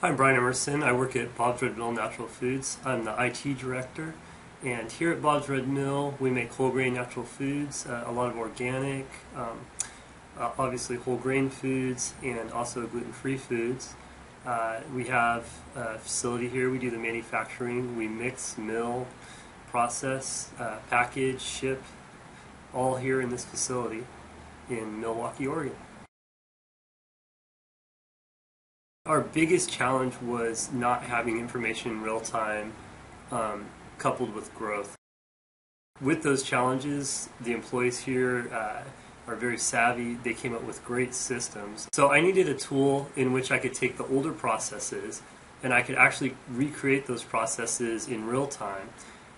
Hi, I'm Bryan Emerson. I work at Bob's Red Mill Natural Foods. I'm the IT director, and here at Bob's Red Mill we make whole grain natural foods, a lot of organic, obviously whole grain foods, and also gluten-free foods. We have a facility here. We do the manufacturing. We mix, mill, process, package, ship, all here in this facility in Milwaukee, Oregon. Our biggest challenge was not having information in real time coupled with growth. With those challenges, the employees here are very savvy. They came up with great systems. So I needed a tool in which I could take the older processes and I could actually recreate those processes in real time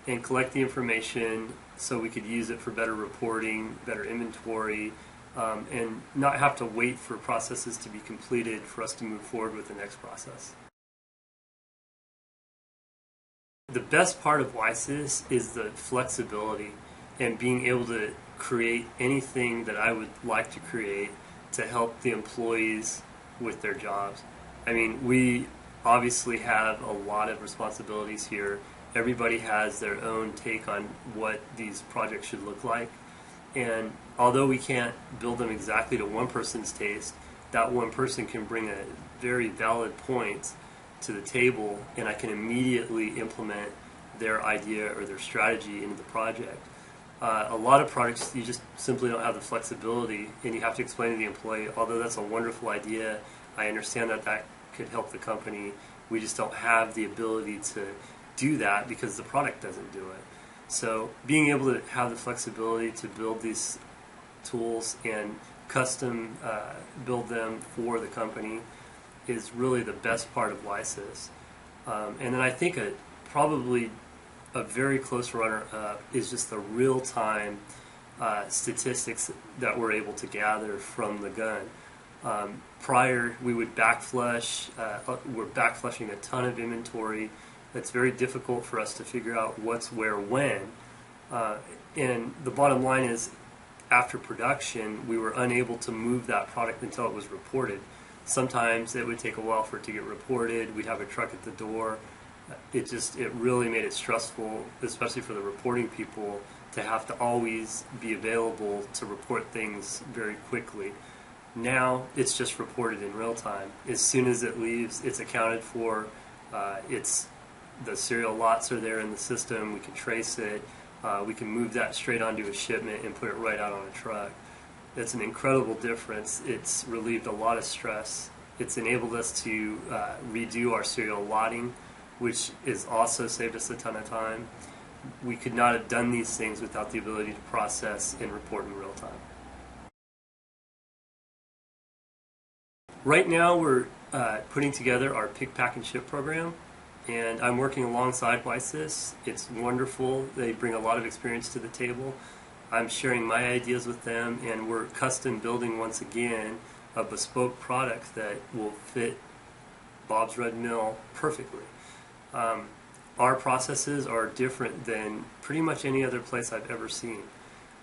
and collect the information so we could use it for better reporting, better inventory, and not have to wait for processes to be completed for us to move forward with the next process. The best part of WiSys is the flexibility and being able to create anything that I would like to create to help the employees with their jobs. I mean, we obviously have a lot of responsibilities here. Everybody has their own take on what these projects should look like. And although we can't build them exactly to one person's taste, that one person can bring a very valid point to the table, and I can immediately implement their idea or their strategy into the project. A lot of projects, you just simply don't have the flexibility, and you have to explain to the employee, although that's a wonderful idea, I understand that that could help the company, we just don't have the ability to do that because the product doesn't do it. So being able to have the flexibility to build these tools and custom build them for the company is really the best part of WiSys. And then I think probably a very close runner-up is just the real-time statistics that we're able to gather from the gun. Prior, we would backflush. We're backflushing a ton of inventory. It's very difficult for us to figure out what's where when. And the bottom line is, after production, we were unable to move that product until it was reported. Sometimes it would take a while for it to get reported. We'd have a truck at the door. It really made it stressful, especially for the reporting people, to have to always be available to report things very quickly. Now it's just reported in real time. As soon as it leaves, it's accounted for. The serial lots are there in the system. We can trace it. We can move that straight onto a shipment and put it right out on a truck. It's an incredible difference. It's relieved a lot of stress. It's enabled us to redo our serial lotting, which has also saved us a ton of time. We could not have done these things without the ability to process and report in real time. Right now we're putting together our pick, pack, and ship program. And I'm working alongside WiSys. It's wonderful. They bring a lot of experience to the table. I'm sharing my ideas with them, and we're custom building, once again, a bespoke product that will fit Bob's Red Mill perfectly. Our processes are different than pretty much any other place I've ever seen.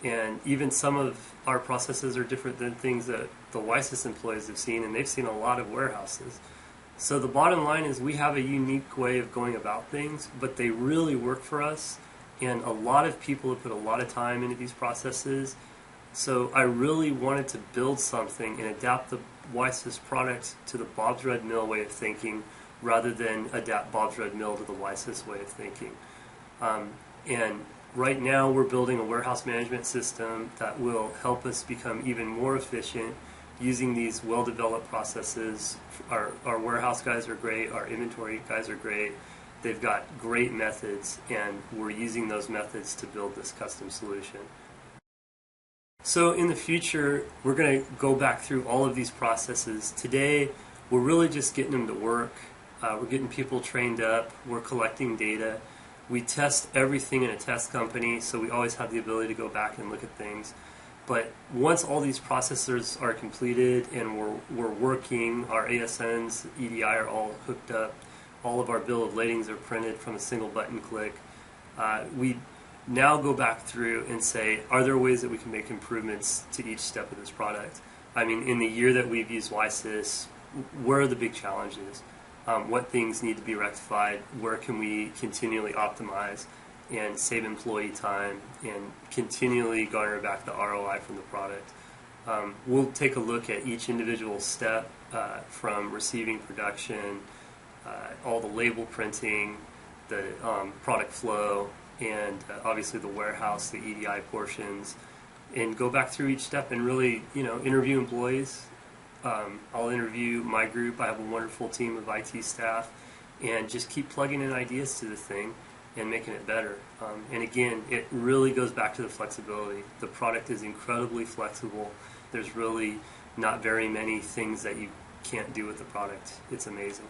And even some of our processes are different than things that the WiSys employees have seen, and they've seen a lot of warehouses. So the bottom line is we have a unique way of going about things, but they really work for us, and a lot of people have put a lot of time into these processes. So I really wanted to build something and adapt the WiSys product to the Bob's Red Mill way of thinking rather than adapt Bob's Red Mill to the WiSys way of thinking. And right now we're building a warehouse management system that will help us become even more efficient using these well-developed processes. Our warehouse guys are great, our inventory guys are great, they've got great methods, and we're using those methods to build this custom solution. So in the future, we're going to go back through all of these processes. Today, we're really just getting them to work. We're getting people trained up, we're collecting data. We test everything in a test company, so we always have the ability to go back and look at things. But once all these processors are completed and we're working, our ASNs, EDI are all hooked up, all of our bill of ladings are printed from a single button click, we now go back through and say, are there ways that we can make improvements to each step of this product? I mean, in the year that we've used WiSys, where are the big challenges? what things need to be rectified, where can we continually optimize and save employee time and continually garner back the ROI from the product. We'll take a look at each individual step from receiving production, all the label printing, the product flow, and obviously the warehouse, the EDI portions, and go back through each step and really, interview employees. I'll interview my group. I have a wonderful team of IT staff, and just keep plugging in ideas to the thing and making it better. And again, it really goes back to the flexibility. The product is incredibly flexible. There's really not very many things that you can't do with the product. It's amazing.